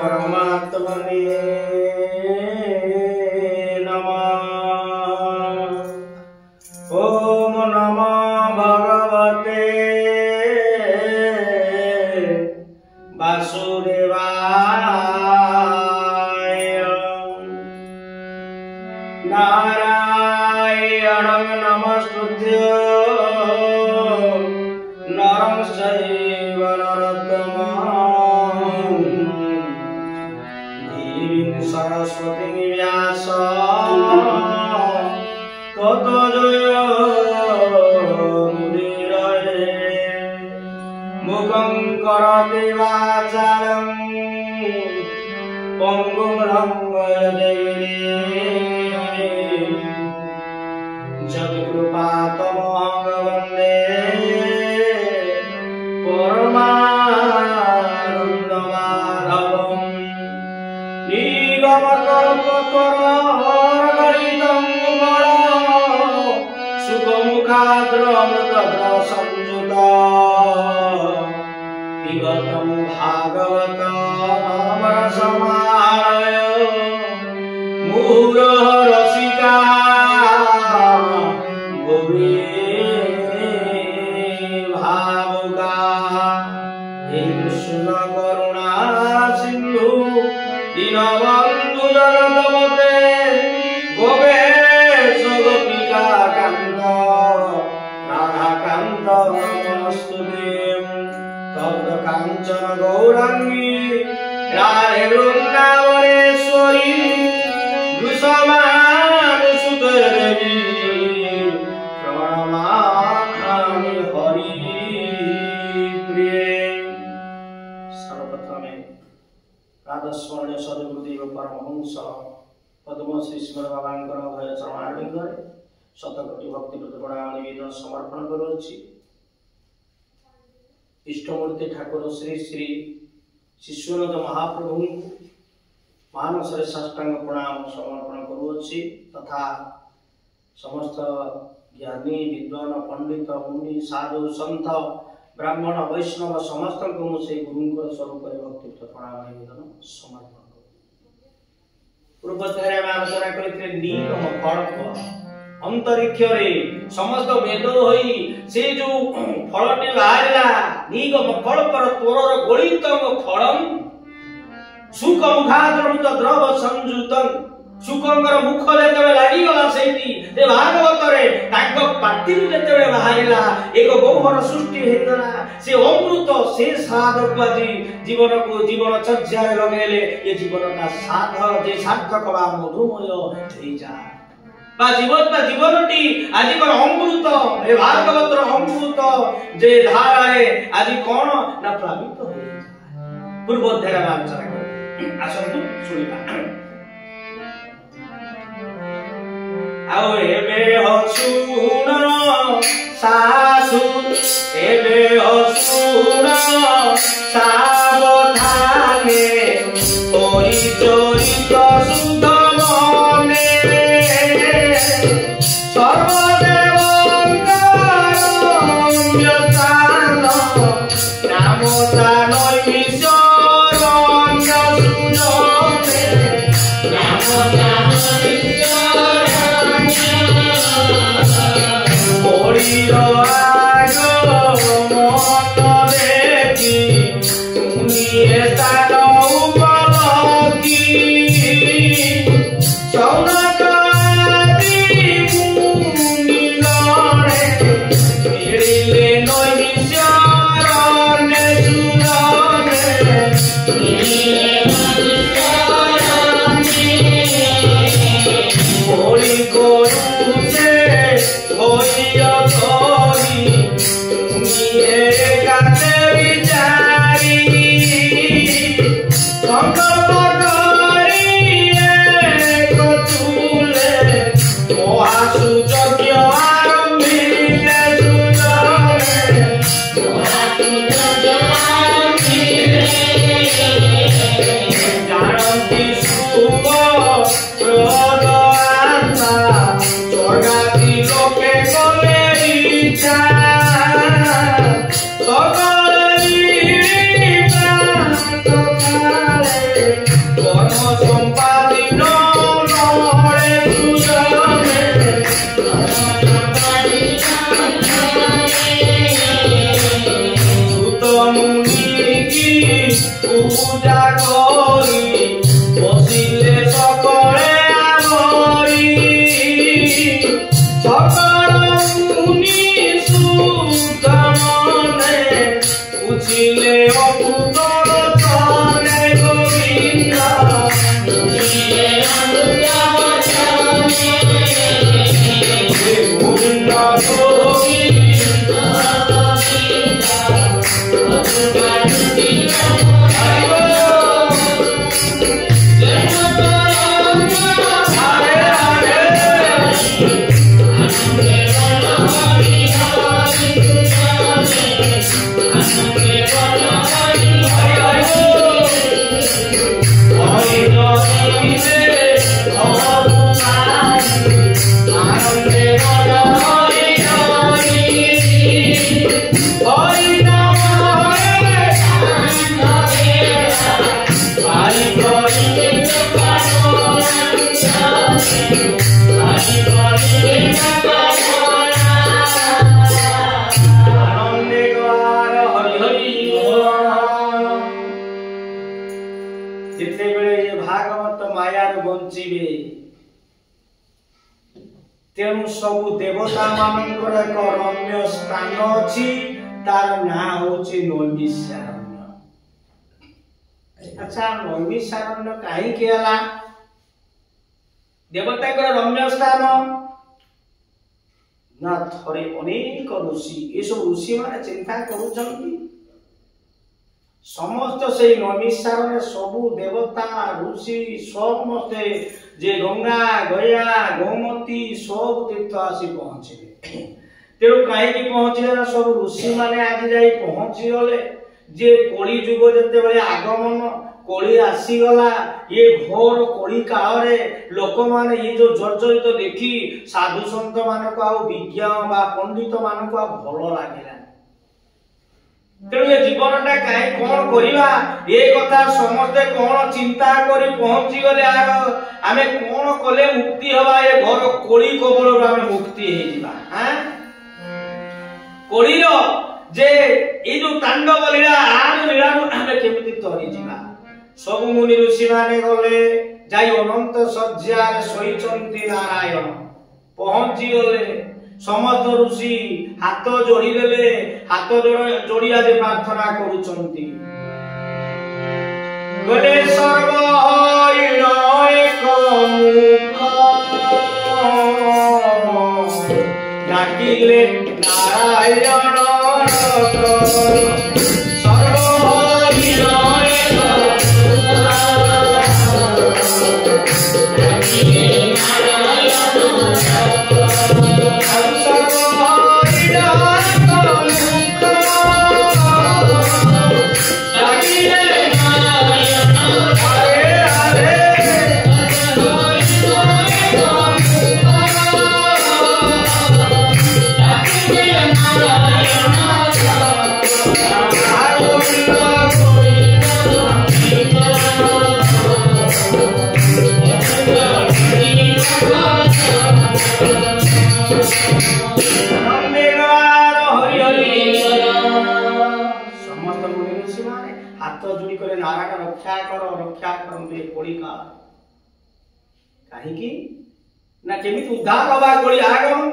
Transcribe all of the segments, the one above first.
परमात्मने नमः। ओम नमो भगवते वासुदेवाय। नारायणं नमस्कृत्य नरं चैव नरोत्तमं देवीं सरस्वतीं व्यास ततो जयमुदीरये। मुखं करोति वाचालं पङ्गुं लङ्घयते जगत्कृपातमहं वन्दे परमानन्दमाधवम्। निगमकल्पतरोर्गलितं सुखमुखाद्रमृतद्रसंयुतं पिबतं भागवतमरसमालय मुहुरः रसिका भुवि भावुकाः। हे कृष्ण करुणा सिन्धु दीनबन्धु जगत्पते गोपेश गोपिका कान्त राधाकान्त नमोस्तुते। तप्त काञ्चन गौराङ्गी राधे वृन्दावनेश्वरी वृषभानुसुते देवी प्रणमामि हरिप्रिये। सर्वप्रथमे राधस्मरणीय सद्गुरुदेव परमहंस पद्मश्री श्रीमद बाबांकर अभय चरणारविंदरे शतकोटि भक्तिप्रद प्रणाम निवेदन समर्पण करुछि। इष्टमूर्ति ठाकुर श्री श्री शिशुनाथ महाप्रभु मानसरे साष्टांग प्रणाम समर्पण करुछि तथा समस्त ज्ञानी विद्वान पंडित मुनि साधु संत ब्राह्मण वैष्णव समस्त को मुझे गुरुंकर स्वरूप भक्तियुक्त प्रणाम निवेदन समर्पण करूँ। पूर्वोत्तर में आलोचना करते नीलम कल्प अंतरिक्ष रे समस्त वेद होई से जो फलटी बाहरिला निगम कल्पर तोरर गणितम फलम सुख मुखाद्रमृत द्रव संयुतं। सुखंकर मुख जेतेबे लागि गला सेठी ते भागवत रे ताक पाटी जेतेबे बाहरिला एक गौहर सृष्टि हेगला से अमृत से साधक आदि जीवन को जीवन चर्चा लगेले ये जीवन का साधक जे सार्थक बा मधुमय થઈ જાય बा जीवनटी आज अमृत ए भागवत अमृत जे धाराए आज कौन ना प्लावित हो जाए। पूर्वोत्तर आलोचना कर आसतु सुनिबा। आओ एबे हसुन सासु एबे हसुन सावधाने तोरी चरित सुध मने सर्वदेवंकरम्यतान नामतान ईश्वरण्य सुजने नामतान शरीर आग मन देखी मुनिए तार उपलब्धि सौनकादि मुनिगणे मिलिले नैमिषारण्ये सुजने পূজা করি বসিলে সকলে আমরি সকল মুনি সুত মনে বুঝিলে অভূত চরণে গোবিন্দ বুঝিলে অভূত চরণে গোবিন্দ গোবিন্দ तेणु सबु देवता मानकर एक रम्य स्थान अछि तार ना होछि नैमिषारण्य। अच्छा नैमिषारण्य काहे केला देवता कर रम्य स्थान ना थरे अनेक ऋषि ए सब ऋषि माने चिंता करूछंती समस्त से नैमिषारण्य सबु देवता ऋषि समस्ते जे गंगा गया गोमती सब तीर्थ आसी पहुंचे तेणु कहीं पहुंचले ना सब ऋषि माने आज जाई पहुंची गले जे कली जुग जते बेले आगमन कली आसी गला ये घोर कली काल रे लोक माने ये जो जर्जरित देखी साधु संत मान को आ विज्ञान बा पंडित मान को भलो लागेला तेणु ये जीवनटा कहीं कौन करिबा ए कथा समस्ते कौन चिंता करी पहुंची गले आर आमे कौन कले मुक्ति हवा ए घर कोली कबल आमे मुक्ति हे जिबा हां कोलीरो जे ए जो तांडव लीला आर लीला आमे केमिति तरी जिबा सब मुनि ऋषि माने गले जाई अनंत सज्जार सोईचंती नारायण पहुंची गले समस्त ऋषि हाथ जोड़ी देले हाथ जोड़ी आज प्रार्थना करूचंती गले सर्व हरिण एक मुख डाकिले नारायण सर्व हरिण एक उद्धार हवा कोली आगमन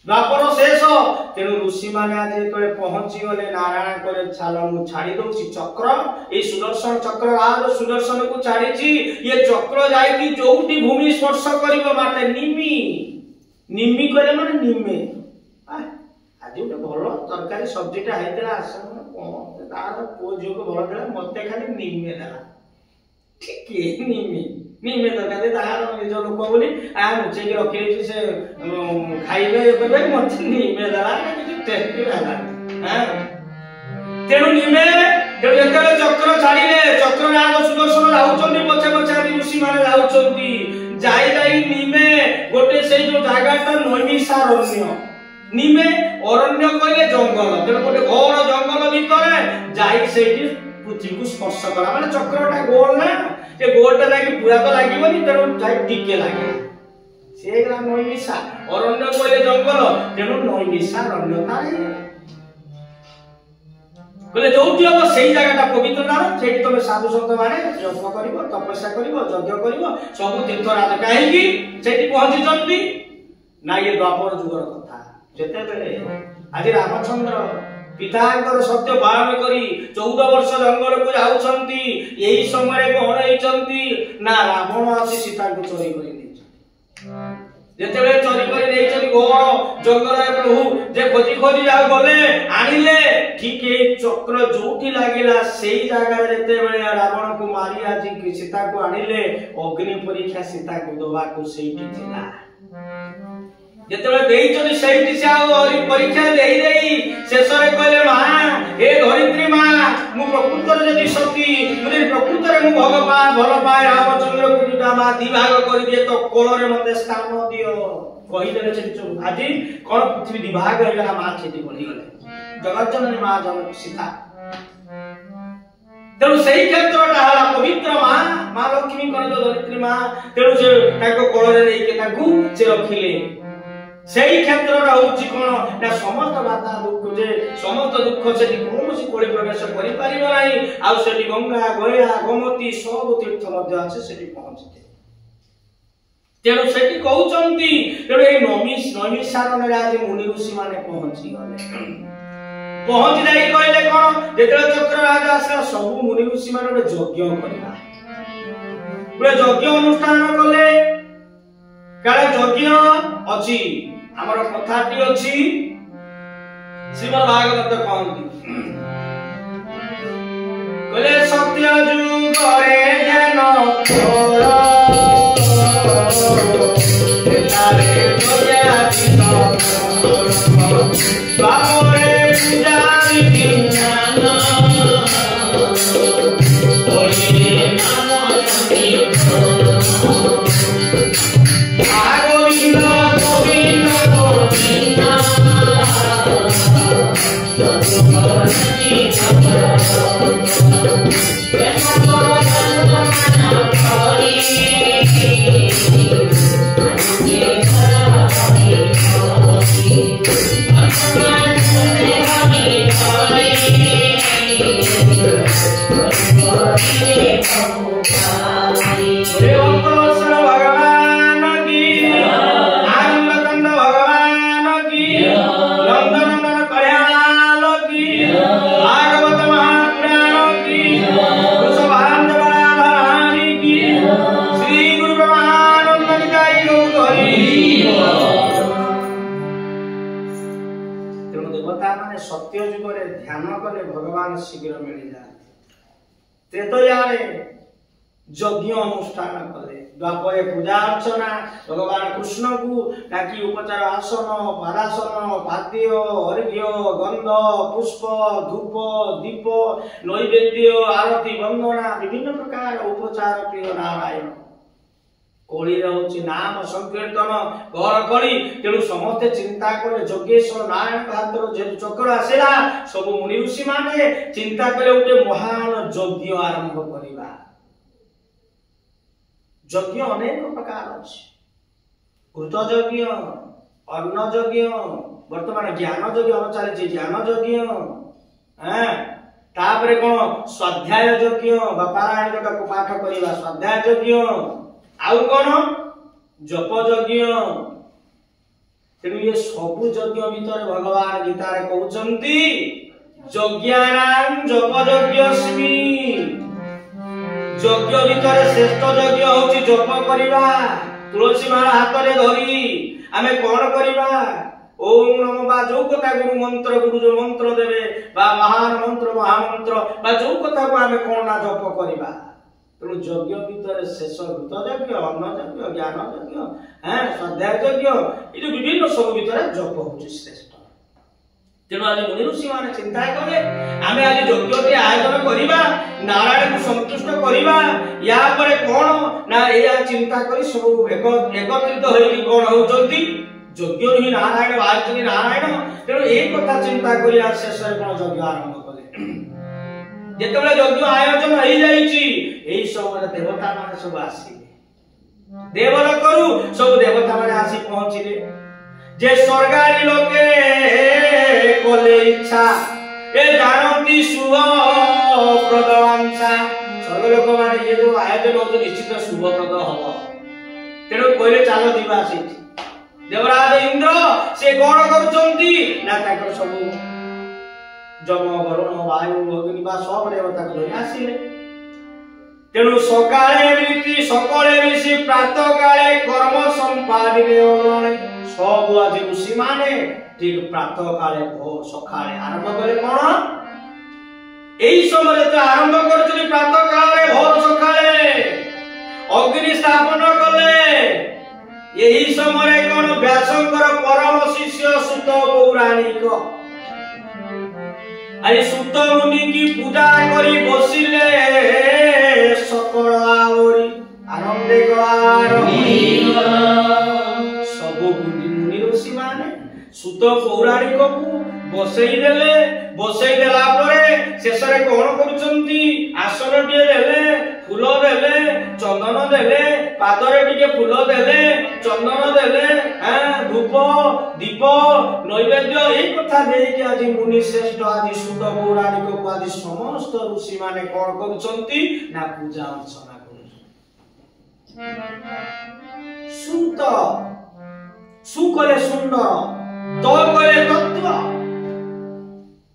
द्वापर शेष तेणु ऋषि माने आज जेतले पहुंची गले नारायण करे छाल मु छाड़ी दउची चक्र ए सुदर्शन चक्र राज सुदर्शन को छाड़ीची ये चक्र जाई कि जोउटी भूमि स्पर्श करिवो माते निमि निमि करे माने निमे आज उटे भलो तरकारी सब्जीटा हैतला आसन कोन तार पो जोग भलो देला मते खाली निमे देला ठीक है निमे निमे तरकारी तार जो लोक बोली आ मुचे के रखी से खाइबे करबे मते निमे देला कि टेस्ट लागला हां तेणु निमे तेणु जेतले चक्र छाड़ीले चक्र नाग सुदर्शन लाउचंती पछे पछे ऋषि माने लाउचंती जाई जाई निमे गोटे से जो जागाटा नैमिषारण्य निमे अरण्य कहले जंगल तेणु गोटे घोर जंगल भितरे जाई सेठी पृथ्वी को स्पर्श करा माने चक्रटा गोल ना ए गोलटा लागी पूरा तो लागिबनी तेणु जाई टिके लागे सेगला नैमिषा अरण्य कहले जंगल तेणु नैमिषारण्य ताई कहले जोठी हम सेही जगहटा पवित्र नाम सेठी तमे साधु संत माने जप करिवो तपस्या करिवो यज्ञ करिवो सब तीर्थराज काहेकि सेठी पहुंची जंती ना ये द्वापर जुगर कथा जेते बेले आज रामचंद्र पितांकर सत्य पालन करी 14 वर्ष जंगल को जाउछंती एही समय कोन हेचंती ना रावण आसी सीता को चोरी करी नेछंती जेतेबे चोरी करी नेछंती गो जंगल रे प्रभु जे खोजी खोजी जाउ गले आनिले ठीक ए चक्र जोठी लागिला सेही जागा रे जेतेबे रावण को मारी आजी सीता को आनिले अग्नि परीक्षा सीता को दबा को सेही थिला जेतेबे देइचोनी सेठी से और परीक्षा देई देई शेषरे कहले मां हे धरित्री मां मु प्रकृतर जदि सती मुने प्रकृतर मु भगवान भल पाए रामचंद्र को जुटा मा दिभाग कर दिए तो कोଳରେ मते स्थान दियो कहि देले से आज कोन पृथ्वी दिभाग हो गला मां छेती बढ़ी गले जगत जननी मां जगत सीता तेणु सेही क्षेत्रटा हला पवित्र मां लक्ष्मी कोन धरित्री मां तेणु से ताको कोଳରେ नै के ताकू से रखिले सेही क्षेत्रटा होची कोन ना समस्त बाधा दुख जे समस्त दुख सेठी कोनोसी कोଳି प्रवेश करि परिबो नाही आ सेठी गंगा गया गोमती सब तीर्थ मध्य আছে सेठी पहुंचते तेणु सेठी कहउचंती तेणु ए नैमिषारण्य राज मुनि ऋषि माने पहुंची गले पहुंच जाई कहले कोन जेतले चक्र राज आसे सब मुनि ऋषि माने यज्ञ करला पुरे यज्ञ अनुष्ठान कले काले यज्ञ अछि हमर कथाटी अछि श्रीमद् भागवत कहंती कले सत्य जुग रे ज्ञान तोरा तारे तोया दिनो बाबरे जानि ज्ञान ओले नाम सत्य जुग रे ध्यान कले भगवान शीघ्र मिल जाते त्रेतयारे यज्ञ अनुष्ठान कले द्वापरे पूजा अर्चना भगवान कृष्ण को ताकि उपचार आसन पादासन पाद्य अर्घ्य गंध पुष्प धूप दीप नैवेद्य आरती वंदना विभिन्न प्रकार उपचार प्रिय नारायण कोली रहउची नाम संकीर्तन घर करी तेणु समस्त चिंता करे योगेश्वर नारायण हातर जे चक्र आसेला सब मुनि ऋषि माने चिंता करे उटे महान यज्ञ आरंभ करिबा यज्ञ अनेक प्रकार अछि कृत यज्ञ अन्न यज्ञ वर्तमान ज्ञान यज्ञ चली ज्ञान यज्ञ हैं तापरे कोन स्वाध्याय यज्ञ पारायण जटा को पाठ करिबा स्वाध्याय यज्ञ आउ कोन जप यज्ञ तेणु ये सबु यज्ञ भीतर भगवान गीता रे कहउचंती यज्ञानां जप यज्ञस्मि यज्ञ भीतर श्रेष्ठ यज्ञ होची जप करिबा तुलसी माला हाथ रे धरी आमे कोन करिबा ओम नमो बा जो कथा गुरु मंत्र गुरु जो मंत्र देबे बा महान मंत्र महामंत्र बा जो कथा को आमे कोन ना जप करिबा तेणु यज्ञ भीतर शेष भूत यज्ञ अन्न यज्ञ ज्ञान यज्ञ हैं स्वाध्याय यज्ञ ये विभिन्न सब भीतर जप होची श्रेष्ठ तेणु आज मुनि ऋषि माने चिंता कले आमे आज यज्ञ आयोजन करिबा नारायण को संतुष्ट करिबा या परे कोन ना एया चिंता करी सब एकत्रित होई कोन होचंती यज्ञ ही नारायण वाचनी नारायण तेणु ए कथा चिंता करी आज शेष कोन यज्ञ आरंभ कले जेतेबेले यज्ञ आयोजन होई जाईची एई समय देवता माने सब आसीले देवलोकरू सब देवता माने आसी पहुंचिले जे स्वर्गारी लोके कोले इच्छा ए जानती शुभ प्रदवांसा सर्व लोक माने ये जो आयोजन हो निश्चित शुभप्रद हब तेणु कहले चलो दिवा से देवराज इंद्र से कौन करुचंती ना ताकर सब जम वरुण वायु अग्नि बा सब देवता को धरि आसिले तेणु सकाळे रीति सकळे मिसी प्रातः काले कर्म संपादिने ओने सब आज ऋषि माने ठीक प्रातः काले भोर सकाळे आरंभ करे कोन एई समय तो आरंभ करछली प्रातः काले भोर सकाळे अग्नि स्थापन कले यही समय कोन व्यासंकर परम शिष्य सुत पौराणिक आई सुत मुनि की पूजा करी बसिले सकल आवरी आनंदे गवार सब मुनि ऋषि माने सुत पौराणिक को बसई देला परे शेष रे कोन करूचंती आसन टिए देले फूल देले चंदन देले पादरे टिके फूल देले चंदन देले धूप दीप नैवेद्य ए कथा दे के आज मुनि श्रेष्ठ आज सुत पौराणिक को आज समस्त ऋषि माने कोन करूचंती ना पूजा अर्चना करूचंती सुत सुकले सुंदर तो कले तत्व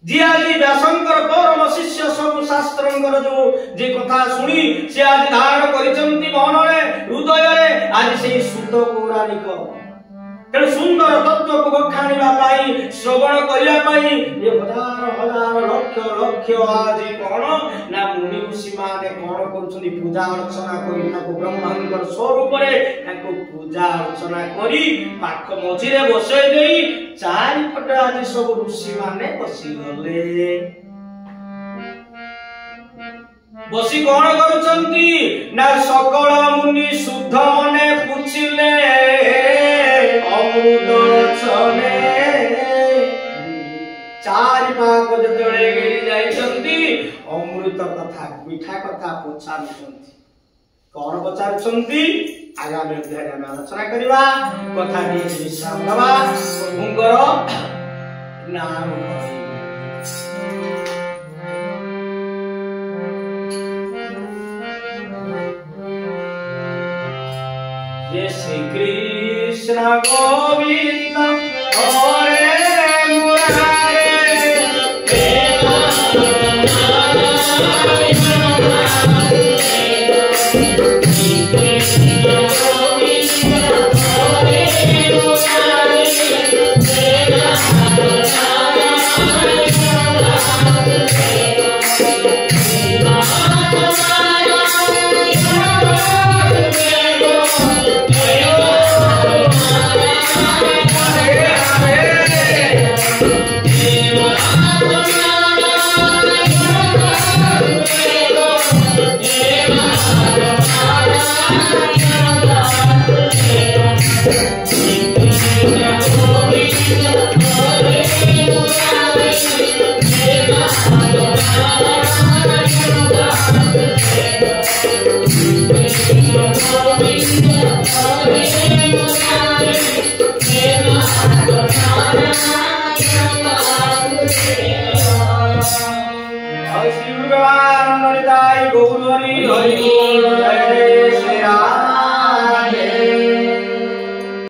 जी आज व्यासंकर परम शिष्य सब शास्त्रंकर जो जे कथा सुनी से आज धारण करिसंती मन रे हृदय रे आज से सुत पौराणिक तेणु सुंदर तत्व को बखाणिबा पाई श्रवण करिया पाई ये हजार हजार लक्ष लक्ष आज कोन ना मुनि ऋषि माने कोन करूछनी पूजा अर्चना करी ताको ब्रह्मांडर स्वरूप रे ताको पूजा अर्चना करी पाख मझिरे बसई देई चारि पट आज सब ऋषि माने बसी गले बसी कोन करूछंती ना सकल मुनि शुद्ध मने पुछिले अमृत छने चारि पाक जतळे गेली जाइछंती अमृत कथा मिठा कथा पचारुछंती कोन पचारुछंती आगामी अध्याय में आलोचना करिवा कथा नि विश्राम दबा प्रभुंकर नाम ये श्री कृष्ण गोविंद हरे मुरारे श्री गुरु भगवान